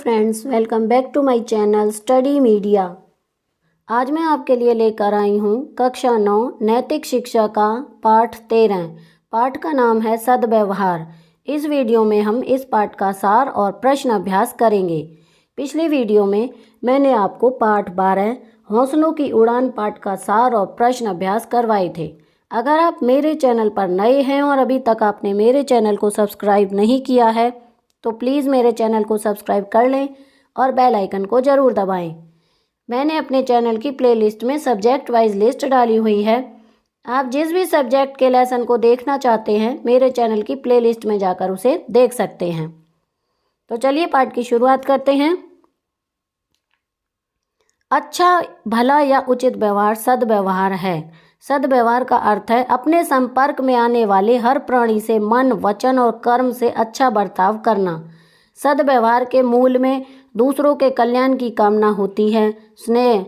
Friends, welcome back to my channel study media. आज मैं आपके लिए लेकर आई हूँ कक्षा 9 नैतिक शिक्षा का पाठ 13। पाठ का नाम है सद्व्यवहार। इस वीडियो में हम इस पाठ का सार और प्रश्न अभ्यास करेंगे। पिछली वीडियो में मैंने आपको पाठ 12 हौसलों की उड़ान पाठ का सार और प्रश्न अभ्यास करवाए थे। अगर आप मेरे चैनल पर नए हैं और अभी तक आपने मेरे चैनल को सब्सक्राइब नहीं किया है तो प्लीज़ मेरे चैनल को सब्सक्राइब कर लें और बेल आइकन को ज़रूर दबाएं। मैंने अपने चैनल की प्लेलिस्ट में सब्जेक्ट वाइज लिस्ट डाली हुई है। आप जिस भी सब्जेक्ट के लेसन को देखना चाहते हैं मेरे चैनल की प्लेलिस्ट में जाकर उसे देख सकते हैं। तो चलिए पाठ की शुरुआत करते हैं। अच्छा, भला या उचित व्यवहार सद्व्यवहार है। सद्व्यवहार का अर्थ है अपने संपर्क में आने वाले हर प्राणी से मन, वचन और कर्म से अच्छा बर्ताव करना। सद्व्यवहार के मूल में दूसरों के कल्याण की कामना होती है। स्नेह,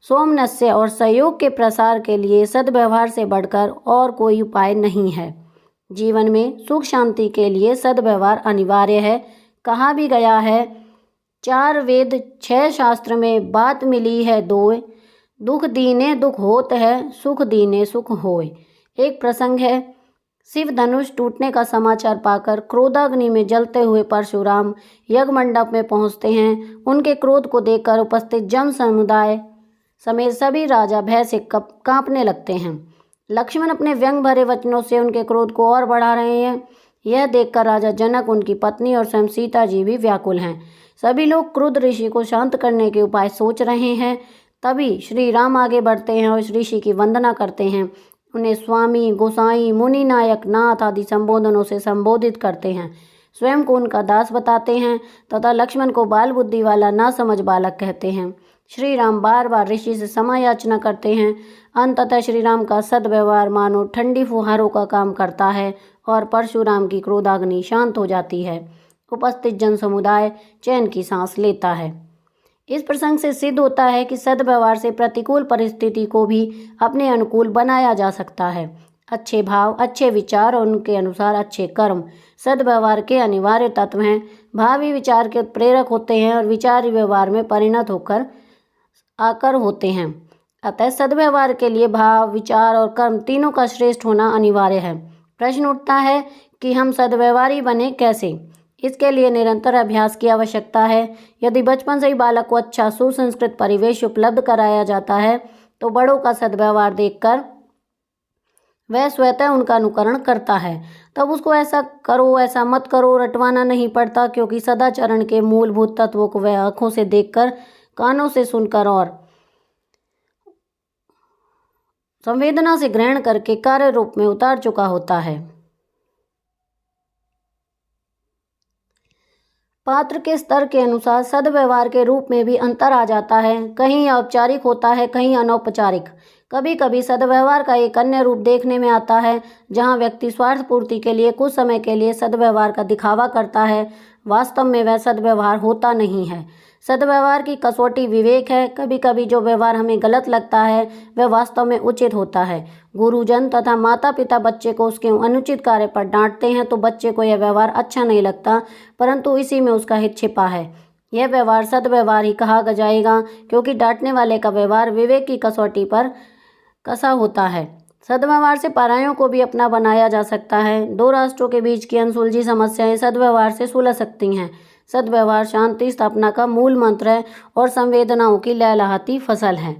सौमनस्य और सहयोग के प्रसार के लिए सद्व्यवहार से बढ़कर और कोई उपाय नहीं है। जीवन में सुख शांति के लिए सद्व्यवहार अनिवार्य है। कहा भी गया है, 4 वेद 6 शास्त्र में बात मिली है दोय, दुख दीने दुख होत है, सुख दीने सुख होय। एक प्रसंग है, शिव धनुष टूटने का समाचार पाकर क्रोधाग्नि में जलते हुए परशुराम यज्ञ मंडप में पहुंचते हैं। उनके क्रोध को देखकर उपस्थित जन समुदाय समेत सभी राजा भय से कांपने लगते हैं। लक्ष्मण अपने व्यंग भरे वचनों से उनके क्रोध को और बढ़ा रहे हैं। यह देखकर राजा जनक, उनकी पत्नी और स्वयं सीता जी भी व्याकुल हैं। सभी लोग क्रुद्ध ऋषि को शांत करने के उपाय सोच रहे हैं। तभी श्री राम आगे बढ़ते हैं और उस ऋषि की वंदना करते हैं। उन्हें स्वामी, गोसाई, मुनि नायक, नाथ आदि संबोधनों से संबोधित करते हैं। स्वयं को उनका दास बताते हैं तथा लक्ष्मण को बाल बुद्धि वाला ना समझ बालक कहते हैं। श्री राम बार बार ऋषि से क्षमा याचना करते हैं। अंततः श्री राम का सद्व्यवहार मानो ठंडी फुहारों का काम करता है और परशुराम की क्रोधाग्नि शांत हो जाती है। उपस्थित जन समुदाय चैन की सांस लेता है। इस प्रसंग से सिद्ध होता है कि सद्व्यवहार से प्रतिकूल परिस्थिति को भी अपने अनुकूल बनाया जा सकता है। अच्छे भाव, अच्छे विचार और उनके अनुसार अच्छे कर्म सद्व्यवहार के अनिवार्य तत्व हैं। भावी विचार के प्रेरक होते हैं और विचार व्यवहार में परिणत होकर आकर होते हैं। अतः सद्व्यवहार के लिए भाव, विचार और कर्म तीनों का श्रेष्ठ होना अनिवार्य है। प्रश्न उठता है कि हम सद्व्यवहारी बने कैसे? इसके लिए निरंतर अभ्यास की आवश्यकता है। यदि बचपन से ही बालक को अच्छा सुसंस्कृत परिवेश उपलब्ध कराया जाता है तो बड़ों का सद्व्यवहार देखकर वह स्वतः उनका अनुकरण करता है। तब उसको ऐसा करो, ऐसा मत करो रटवाना नहीं पड़ता, क्योंकि सदाचरण के मूलभूत तत्वों को वह आंखों से देखकर, कानों से सुनकर और संवेदना से ग्रहण करके कार्य रूप में उतार चुका होता है। पात्र के स्तर के अनुसार सद्व्यवहार के रूप में भी अंतर आ जाता है। कहीं औपचारिक होता है, कहीं अनौपचारिक। कभी कभी सद्व्यवहार का एक अन्य रूप देखने में आता है, जहां व्यक्ति स्वार्थ पूर्ति के लिए कुछ समय के लिए सद्व्यवहार का दिखावा करता है। वास्तव में वह सद्व्यवहार होता नहीं है। सद्व्यवहार की कसौटी विवेक है। कभी कभी जो व्यवहार हमें गलत लगता है वह वास्तव में उचित होता है। गुरुजन तथा माता पिता बच्चे को उसके अनुचित कार्य पर डांटते हैं तो बच्चे को यह व्यवहार अच्छा नहीं लगता, परंतु इसी में उसका हित छिपा है। यह व्यवहार सद्व्यवहार ही कहा जाएगा, क्योंकि डांटने वाले का व्यवहार विवेक की कसौटी पर कसा होता है। सद्व्यवहार से परायों को भी अपना बनाया जा सकता है। 2 राष्ट्रों के बीच की अनसुलझी समस्याएं सद्व्यवहार से सुलझ सकती हैं। सद्व्यवहार शांति स्थापना का मूल मंत्र है और संवेदनाओं की लहलहाती फसल है।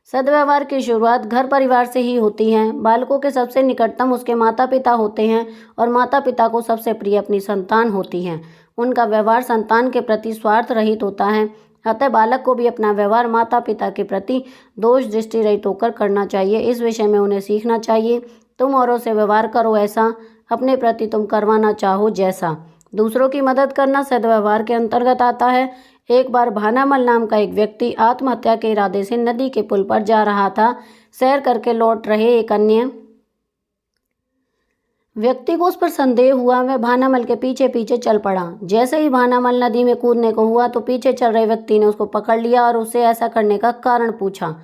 सद्व्यवहार की शुरुआत घर परिवार से ही होती है। बालकों के सबसे निकटतम उसके माता पिता होते हैं और माता पिता को सबसे प्रिय अपनी संतान होती है। उनका व्यवहार संतान के प्रति स्वार्थ रहित होता है। अतः बालक को भी अपना व्यवहार माता पिता के प्रति दोष दृष्टि रहित होकर करना चाहिए। इस विषय में उन्हें सीखना चाहिए। तुम औरों से व्यवहार करो ऐसा, अपने प्रति तुम करवाना चाहो जैसा। दूसरों की मदद करना सद्व्यवहार के अंतर्गत आता है। एक बार भानामल नाम का एक व्यक्ति आत्महत्या के इरादे से नदी के पुल पर जा रहा था। सैर करके लौट रहे एक अन्य व्यक्ति को उस पर संदेह हुआ। वह भानामल के पीछे पीछे चल पड़ा। जैसे ही भानामल नदी में कूदने को हुआ तो पीछे चल रहे व्यक्ति ने उसको पकड़ लिया और उससे ऐसा करने का कारण पूछा।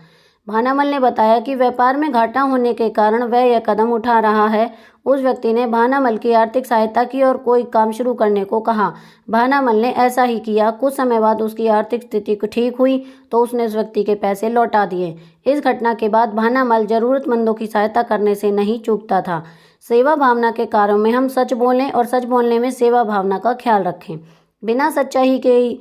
भानामल ने बताया कि व्यापार में घाटा होने के कारण वह यह कदम उठा रहा है। उस व्यक्ति ने भानामल की आर्थिक सहायता की और कोई काम शुरू करने को कहा। भानामल ने ऐसा ही किया। कुछ समय बाद उसकी आर्थिक स्थिति ठीक हुई तो उसने उस व्यक्ति के पैसे लौटा दिए। इस घटना के बाद भानामल जरूरतमंदों की सहायता करने से नहीं चूकता था। सेवा भावना के कार्यों में हम सच बोलें और सच बोलने में सेवा भावना का ख्याल रखें। बिना सच्चाई के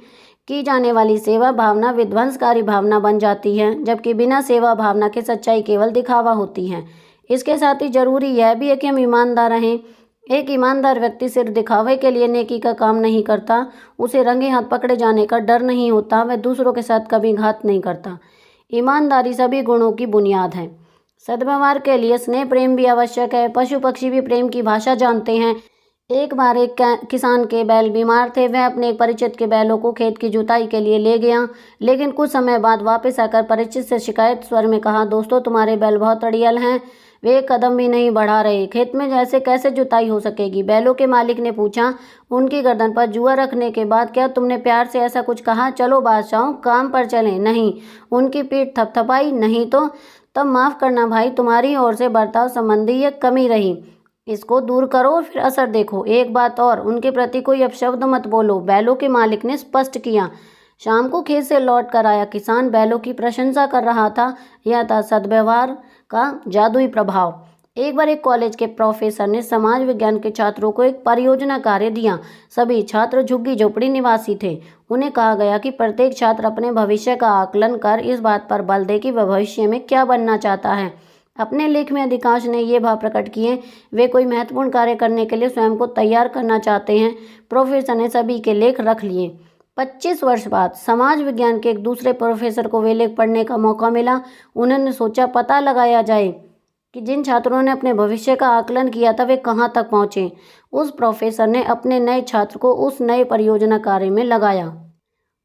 की जाने वाली सेवा भावना विध्वंसकारी भावना बन जाती है, जबकि बिना सेवा भावना के सच्चाई केवल दिखावा होती है। इसके साथ ही जरूरी यह भी है कि हम ईमानदार रहें। एक ईमानदार व्यक्ति सिर्फ दिखावे के लिए नेकी का काम नहीं करता, उसे रंगे हाथ पकड़े जाने का डर नहीं होता, वह दूसरों के साथ कभी घात नहीं करता। ईमानदारी सभी गुणों की बुनियाद है। सद्व्यवहार के लिए स्नेह प्रेम भी आवश्यक है। पशु पक्षी भी प्रेम की भाषा जानते हैं। एक बार एक किसान के बैल बीमार थे। वह अपने एक परिचित के बैलों को खेत की जुताई के लिए ले गया, लेकिन कुछ समय बाद वापस आकर परिचित से शिकायत स्वर में कहा, दोस्तों तुम्हारे बैल बहुत अड़ियल हैं, वे एक कदम भी नहीं बढ़ा रहे, खेत में जैसे कैसे जुताई हो सकेगी। बैलों के मालिक ने पूछा, उनकी गर्दन पर जुआ रखने के बाद, क्या तुमने प्यार से ऐसा कुछ कहा, चलो बादशाह काम पर चलें? नहीं। उनकी पीठ थपथपाई, नहीं तो? तब माफ़ करना भाई, तुम्हारी ओर से बर्ताव संबंधी यह कमी रही, इसको दूर करो और फिर असर देखो। एक बात और, उनके प्रति कोई अपशब्द मत बोलो, बैलों के मालिक ने स्पष्ट किया। शाम को खेत से लौट कर आया किसान बैलों की प्रशंसा कर रहा था। यह था सद्व्यवहार का जादुई प्रभाव। एक बार एक कॉलेज के प्रोफेसर ने समाज विज्ञान के छात्रों को एक परियोजना कार्य दिया। सभी छात्र झुग्गी झोपड़ी निवासी थे। उन्हें कहा गया कि प्रत्येक छात्र अपने भविष्य का आकलन कर इस बात पर बल दे कि वह भविष्य में क्या बनना चाहता है। अपने लेख में अधिकांश ने ये भाव प्रकट किए, वे कोई महत्वपूर्ण कार्य करने के लिए स्वयं को तैयार करना चाहते हैं। प्रोफेसर ने सभी के लेख रख लिए। 25 वर्ष बाद समाज विज्ञान के एक दूसरे प्रोफेसर को वे लेख पढ़ने का मौका मिला। उन्होंने सोचा पता लगाया जाए कि जिन छात्रों ने अपने भविष्य का आकलन किया था वे कहाँ तक पहुँचे। उस प्रोफेसर ने अपने नए छात्र को उस नए परियोजना कार्य में लगाया।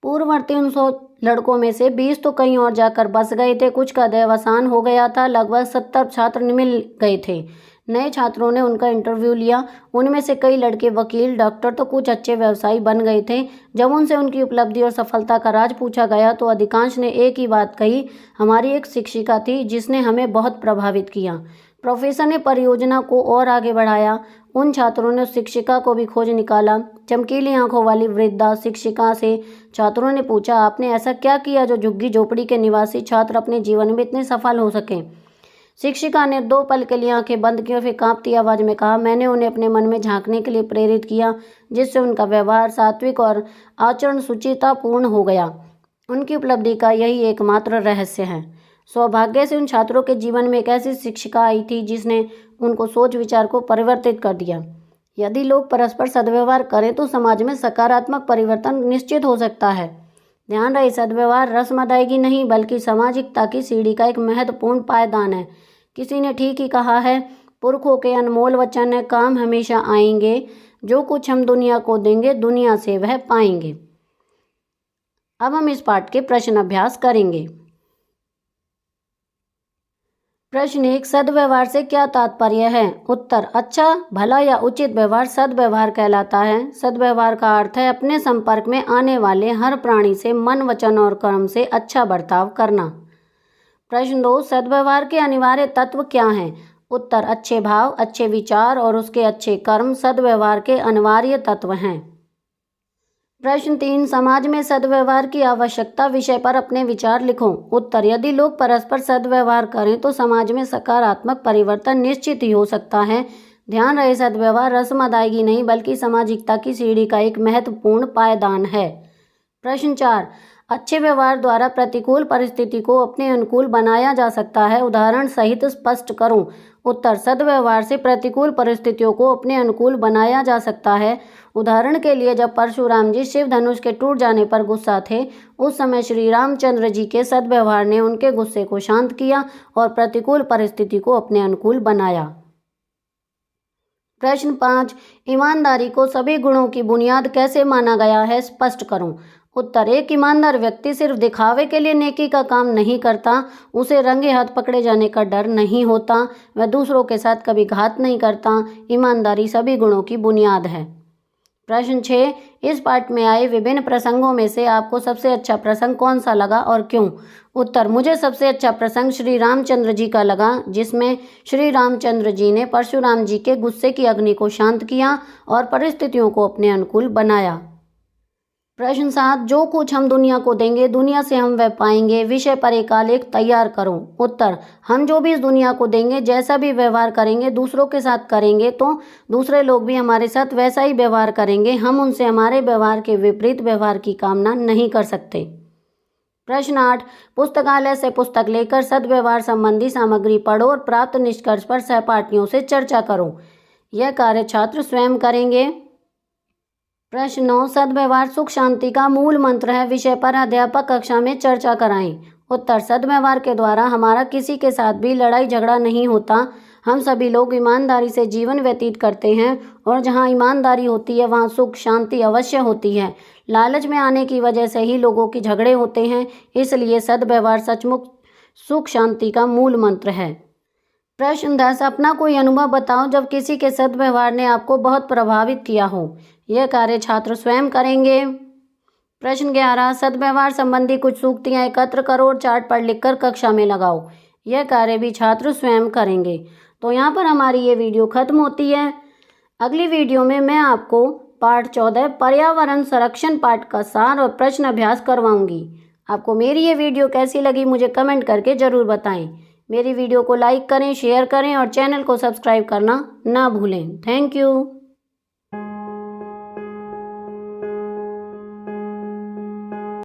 पूर्ववर्ती 100 लड़कों में से 20 तो कहीं और जाकर बस गए थे। कुछ का देहावसान हो गया था। लगभग 70 छात्र मिल गए थे। नए छात्रों ने उनका इंटरव्यू लिया। उनमें से कई लड़के वकील, डॉक्टर तो कुछ अच्छे व्यवसायी बन गए थे। जब उनसे उनकी उपलब्धि और सफलता का राज पूछा गया तो अधिकांश ने एक ही बात कही, हमारी एक शिक्षिका थी जिसने हमें बहुत प्रभावित किया। प्रोफेसर ने परियोजना को और आगे बढ़ाया। उन छात्रों ने उस शिक्षिका को भी खोज निकाला। चमकीली आंखों वाली वृद्धा शिक्षिका से छात्रों ने पूछा, आपने ऐसा क्या किया जो झुग्गी झोपड़ी के निवासी छात्र अपने जीवन में इतने सफल हो सके? शिक्षिका ने 2 पल के लिए आंखें बंद की और फिर कांपती आवाज में कहा, मैंने उन्हें अपने मन में झांकने के लिए प्रेरित किया, जिससे उनका व्यवहार सात्विक और आचरण सुचितापूर्ण हो गया। उनकी उपलब्धि का यही एकमात्र रहस्य है। सौभाग्य से उन छात्रों के जीवन में एक ऐसी शिक्षिका आई थी जिसने उनको सोच विचार को परिवर्तित कर दिया। यदि लोग परस्पर सद्व्यवहार करें तो समाज में सकारात्मक परिवर्तन निश्चित हो सकता है। ध्यान रहे, सद्व्यवहार रस्म अदायगी नहीं बल्कि सामाजिकता की सीढ़ी का एक महत्वपूर्ण पायदान है। किसी ने ठीक ही कहा है, पुरखों के अनमोल वचन है, काम हमेशा आएंगे, जो कुछ हम दुनिया को देंगे दुनिया से वह पाएंगे। अब हम इस पाठ के प्रश्न अभ्यास करेंगे। प्रश्न 1, सद्व्यवहार से क्या तात्पर्य है? उत्तर, अच्छा, भला या उचित व्यवहार सद्व्यवहार कहलाता है। सद्व्यवहार का अर्थ है अपने संपर्क में आने वाले हर प्राणी से मन, वचन और कर्म से अच्छा बर्ताव करना। प्रश्न 2, सद्व्यवहार के अनिवार्य तत्व क्या हैं? उत्तर, अच्छे भाव, अच्छे विचार और उसके अच्छे कर्म सद्व्यवहार के अनिवार्य तत्व हैं। प्रश्न 3, समाज में सद्व्यवहार की आवश्यकता विषय पर अपने विचार लिखो। उत्तर, यदि लोग परस्पर सद्व्यवहार करें तो समाज में सकारात्मक परिवर्तन निश्चित ही हो सकता है। ध्यान रहे, सद्व्यवहार रस्म अदायगी नहीं बल्कि सामाजिकता की सीढ़ी का एक महत्वपूर्ण पायदान है। प्रश्न 4, अच्छे व्यवहार द्वारा प्रतिकूल परिस्थिति को अपने अनुकूल बनाया जा सकता है, उदाहरण सहित स्पष्ट करूं। उत्तर, सद्व्यवहार से प्रतिकूल परिस्थितियों को अपने अनुकूल बनाया जा सकता है। उदाहरण के लिए, जब परशुराम जी शिव धनुष के टूट जाने पर गुस्सा थे, उस समय श्री रामचंद्र जी के सद्व्यवहार ने उनके गुस्से को शांत किया और प्रतिकूल परिस्थिति को अपने अनुकूल बनाया। प्रश्न 5, ईमानदारी को सभी गुणों की बुनियाद कैसे माना गया है, स्पष्ट करूं। उत्तर, एक ईमानदार व्यक्ति सिर्फ दिखावे के लिए नेकी का काम नहीं करता, उसे रंगे हाथ पकड़े जाने का डर नहीं होता, वह दूसरों के साथ कभी घात नहीं करता। ईमानदारी सभी गुणों की बुनियाद है। प्रश्न 6, इस पाठ में आए विभिन्न प्रसंगों में से आपको सबसे अच्छा प्रसंग कौन सा लगा और क्यों? उत्तर, मुझे सबसे अच्छा प्रसंग श्री रामचंद्र जी का लगा, जिसमें श्री रामचंद्र जी ने परशुराम जी के गुस्से की अग्नि को शांत किया और परिस्थितियों को अपने अनुकूल बनाया। प्रश्न 7, जो कुछ हम दुनिया को देंगे दुनिया से हम वह पाएंगे, विषय पर एक आलेख तैयार करो। उत्तर, हम जो भी इस दुनिया को देंगे, जैसा भी व्यवहार करेंगे दूसरों के साथ करेंगे तो दूसरे लोग भी हमारे साथ वैसा ही व्यवहार करेंगे। हम उनसे हमारे व्यवहार के विपरीत व्यवहार की कामना नहीं कर सकते। प्रश्न 8, पुस्तकालय से पुस्तक लेकर सद्व्यवहार संबंधी सामग्री पढ़ो और प्राप्त निष्कर्ष पर सहपाठियों से चर्चा करो। यह कार्य छात्र स्वयं करेंगे। प्रश्न 9, सद्व्यवहार सुख शांति का मूल मंत्र है, विषय पर अध्यापक कक्षा में चर्चा कराएं। उत्तर, सद्व्यवहार के द्वारा हमारा किसी के साथ भी लड़ाई झगड़ा नहीं होता। हम सभी लोग ईमानदारी से जीवन व्यतीत करते हैं और जहां ईमानदारी होती है वहां सुख शांति अवश्य होती है। लालच में आने की वजह से ही लोगों के झगड़े होते हैं, इसलिए सद्व्यवहार सचमुच सुख शांति का मूल मंत्र है। प्रश्न 10, अपना कोई अनुभव बताओ जब किसी के सद्व्यवहार ने आपको बहुत प्रभावित किया हो। यह कार्य छात्र स्वयं करेंगे। प्रश्न 11, सद्व्यवहार संबंधी कुछ सूक्तियाँ एकत्र करो और चार्ट पर लिखकर कक्षा में लगाओ। यह कार्य भी छात्र स्वयं करेंगे। तो यहाँ पर हमारी ये वीडियो खत्म होती है। अगली वीडियो में मैं आपको पाठ 14 पर्यावरण संरक्षण पाठ का सार और प्रश्न अभ्यास करवाऊंगी। आपको मेरी ये वीडियो कैसी लगी मुझे कमेंट करके ज़रूर बताएं। मेरी वीडियो को लाइक करें, शेयर करें और चैनल को सब्सक्राइब करना ना भूलें। Thank you.